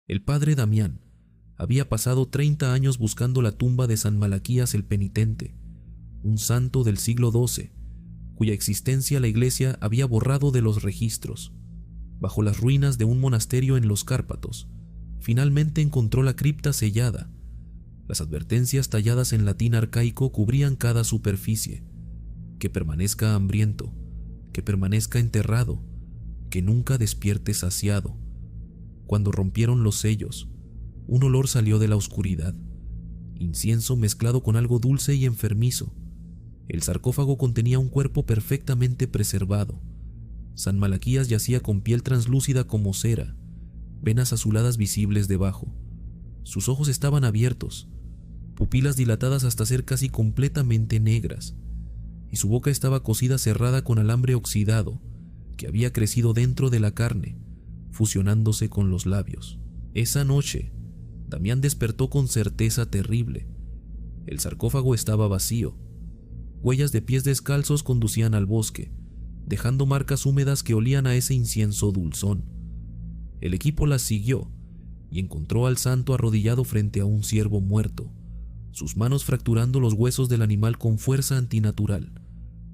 El padre Damián había pasado 30 años buscando la tumba de San Malaquías el Penitente, un santo del siglo XII, cuya existencia la iglesia había borrado de los registros. Bajo las ruinas de un monasterio en los Cárpatos, finalmente encontró la cripta sellada. Las advertencias talladas en latín arcaico cubrían cada superficie: que permanezca hambriento, que permanezca enterrado, que nunca despierte saciado. Cuando rompieron los sellos, un olor salió de la oscuridad, incienso mezclado con algo dulce y enfermizo. El sarcófago contenía un cuerpo perfectamente preservado. San Malaquías yacía con piel translúcida como cera, venas azuladas visibles debajo. Sus ojos estaban abiertos, pupilas dilatadas hasta ser casi completamente negras, y su boca estaba cosida cerrada con alambre oxidado que había crecido dentro de la carne, fusionándose con los labios. Esa noche, Damián despertó con certeza terrible. El sarcófago estaba vacío. Huellas de pies descalzos conducían al bosque, dejando marcas húmedas que olían a ese incienso dulzón. El equipo las siguió y encontró al santo arrodillado frente a un ciervo muerto, sus manos fracturando los huesos del animal con fuerza antinatural.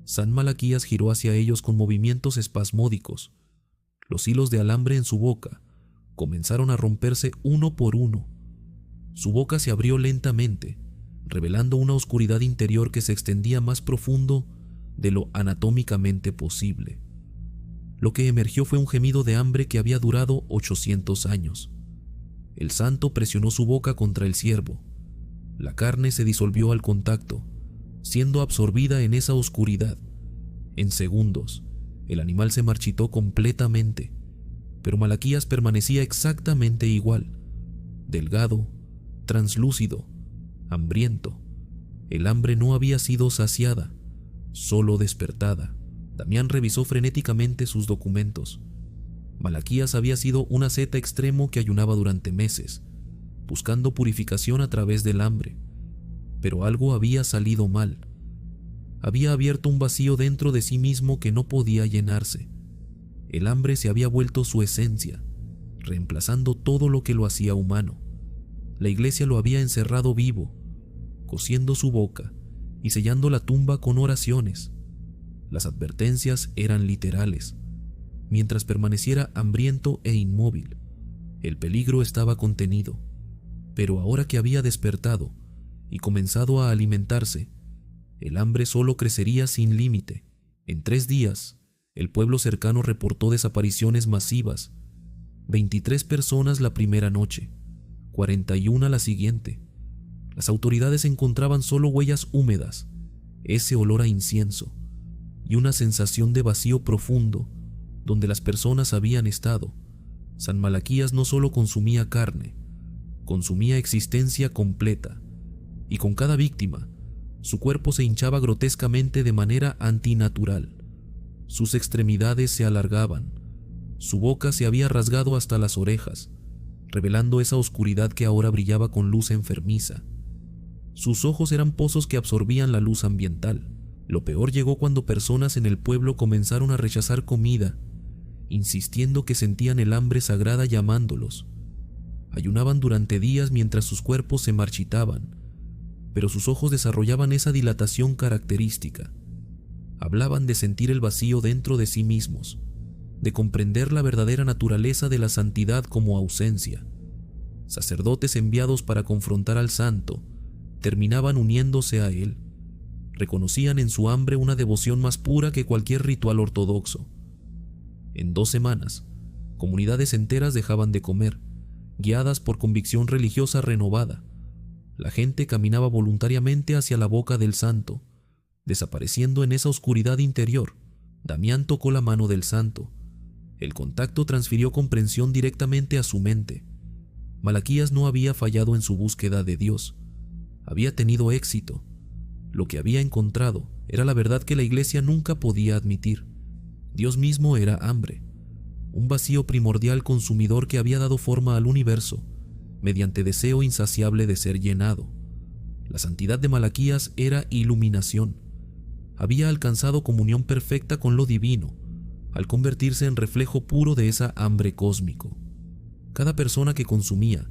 San Malaquías giró hacia ellos con movimientos espasmódicos. Los hilos de alambre en su boca comenzaron a romperse uno por uno. Su boca se abrió lentamente, revelando una oscuridad interior que se extendía más profundo de lo anatómicamente posible. Lo que emergió fue un gemido de hambre que había durado 800 años. El santo presionó su boca contra el ciervo. La carne se disolvió al contacto, siendo absorbida en esa oscuridad. En segundos, el animal se marchitó completamente, pero Malaquías permanecía exactamente igual, delgado, translúcido, hambriento. El hambre no había sido saciada, solo despertada. Damián revisó frenéticamente sus documentos. Malaquías había sido un asceta extremo que ayunaba durante meses, buscando purificación a través del hambre. Pero algo había salido mal. Había abierto un vacío dentro de sí mismo que no podía llenarse. El hambre se había vuelto su esencia, reemplazando todo lo que lo hacía humano. La iglesia lo había encerrado vivo, cosiendo su boca y sellando la tumba con oraciones. Las advertencias eran literales. Mientras permaneciera hambriento e inmóvil, el peligro estaba contenido. Pero ahora que había despertado y comenzado a alimentarse, el hambre solo crecería sin límite. En 3 días, el pueblo cercano reportó desapariciones masivas: 23 personas la primera noche, 41 la siguiente. Las autoridades encontraban solo huellas húmedas, ese olor a incienso y una sensación de vacío profundo donde las personas habían estado. San Malaquías no solo consumía carne, consumía existencia completa, y con cada víctima, su cuerpo se hinchaba grotescamente de manera antinatural. Sus extremidades se alargaban, su boca se había rasgado hasta las orejas, revelando esa oscuridad que ahora brillaba con luz enfermiza. Sus ojos eran pozos que absorbían la luz ambiental. Lo peor llegó cuando personas en el pueblo comenzaron a rechazar comida, insistiendo que sentían el hambre sagrada llamándolos. Ayunaban durante días mientras sus cuerpos se marchitaban, pero sus ojos desarrollaban esa dilatación característica. Hablaban de sentir el vacío dentro de sí mismos, de comprender la verdadera naturaleza de la santidad como ausencia. Sacerdotes enviados para confrontar al santo terminaban uniéndose a él. Reconocían en su hambre una devoción más pura que cualquier ritual ortodoxo. En 2 semanas, comunidades enteras dejaban de comer, guiadas por convicción religiosa renovada. La gente caminaba voluntariamente hacia la boca del santo, desapareciendo en esa oscuridad interior. Damián tocó la mano del santo. El contacto transfirió comprensión directamente a su mente. Malaquías no había fallado en su búsqueda de Dios. Había tenido éxito. Lo que había encontrado era la verdad que la iglesia nunca podía admitir. Dios mismo era hambre, un vacío primordial consumidor que había dado forma al universo mediante deseo insaciable de ser llenado. La santidad de Malaquías era iluminación. Había alcanzado comunión perfecta con lo divino al convertirse en reflejo puro de esa hambre cósmico. Cada persona que consumía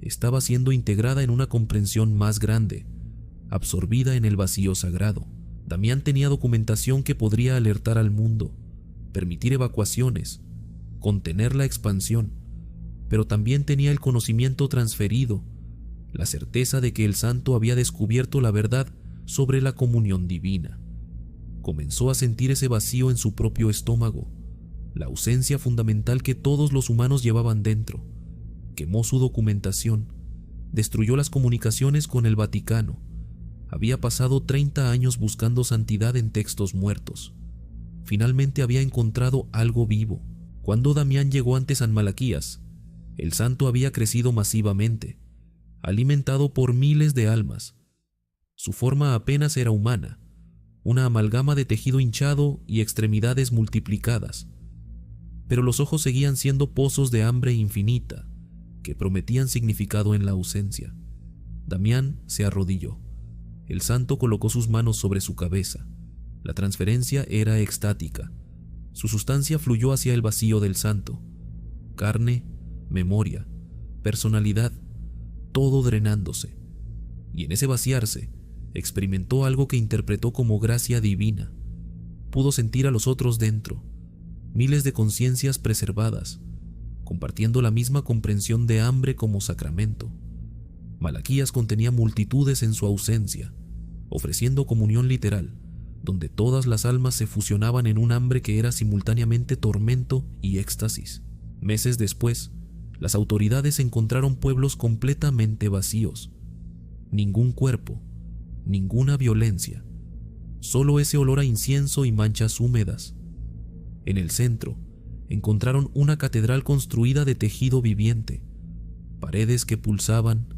estaba siendo integrada en una comprensión más grande, absorbida en el vacío sagrado. Damián tenía documentación que podría alertar al mundo, permitir evacuaciones, contener la expansión, pero también tenía el conocimiento transferido, la certeza de que el santo había descubierto la verdad sobre la comunión divina. Comenzó a sentir ese vacío en su propio estómago, la ausencia fundamental que todos los humanos llevaban dentro. Quemó su documentación, destruyó las comunicaciones con el Vaticano. Había pasado 30 años buscando santidad en textos muertos. Finalmente había encontrado algo vivo. Cuando Damián llegó ante San Malaquías, el santo había crecido masivamente, alimentado por miles de almas. Su forma apenas era humana, una amalgama de tejido hinchado y extremidades multiplicadas. Pero los ojos seguían siendo pozos de hambre infinita, que prometían significado en la ausencia. Damián se arrodilló. El santo colocó sus manos sobre su cabeza. La transferencia era extática. Su sustancia fluyó hacia el vacío del santo. Carne, memoria, personalidad, todo drenándose. Y en ese vaciarse, experimentó algo que interpretó como gracia divina. Pudo sentir a los otros dentro, miles de conciencias preservadas, compartiendo la misma comprensión de hambre como sacramento. Malaquías contenía multitudes en su ausencia, ofreciendo comunión literal, donde todas las almas se fusionaban en un hambre que era simultáneamente tormento y éxtasis. Meses después, las autoridades encontraron pueblos completamente vacíos. Ningún cuerpo, ninguna violencia, solo ese olor a incienso y manchas húmedas. En el centro, encontraron una catedral construida de tejido viviente, paredes que pulsaban,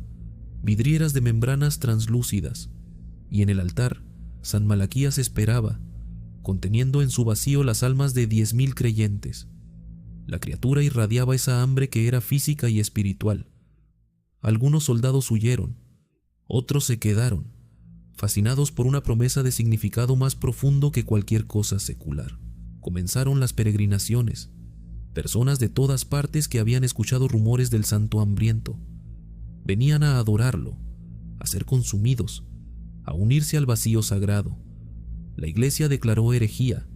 vidrieras de membranas translúcidas, y en el altar, San Malaquías esperaba, conteniendo en su vacío las almas de 10,000 creyentes. La criatura irradiaba esa hambre que era física y espiritual. Algunos soldados huyeron, otros se quedaron, fascinados por una promesa de significado más profundo que cualquier cosa secular. Comenzaron las peregrinaciones, personas de todas partes que habían escuchado rumores del santo hambriento. Venían a adorarlo, a ser consumidos, a unirse al vacío sagrado. La iglesia declaró herejía,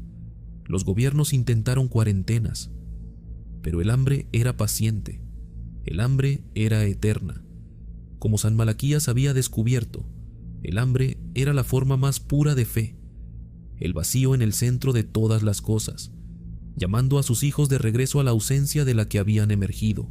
los gobiernos intentaron cuarentenas, pero el hambre era paciente, el hambre era eterna. Como San Malaquías había descubierto, el hambre era la forma más pura de fe, el vacío en el centro de todas las cosas, llamando a sus hijos de regreso a la ausencia de la que habían emergido.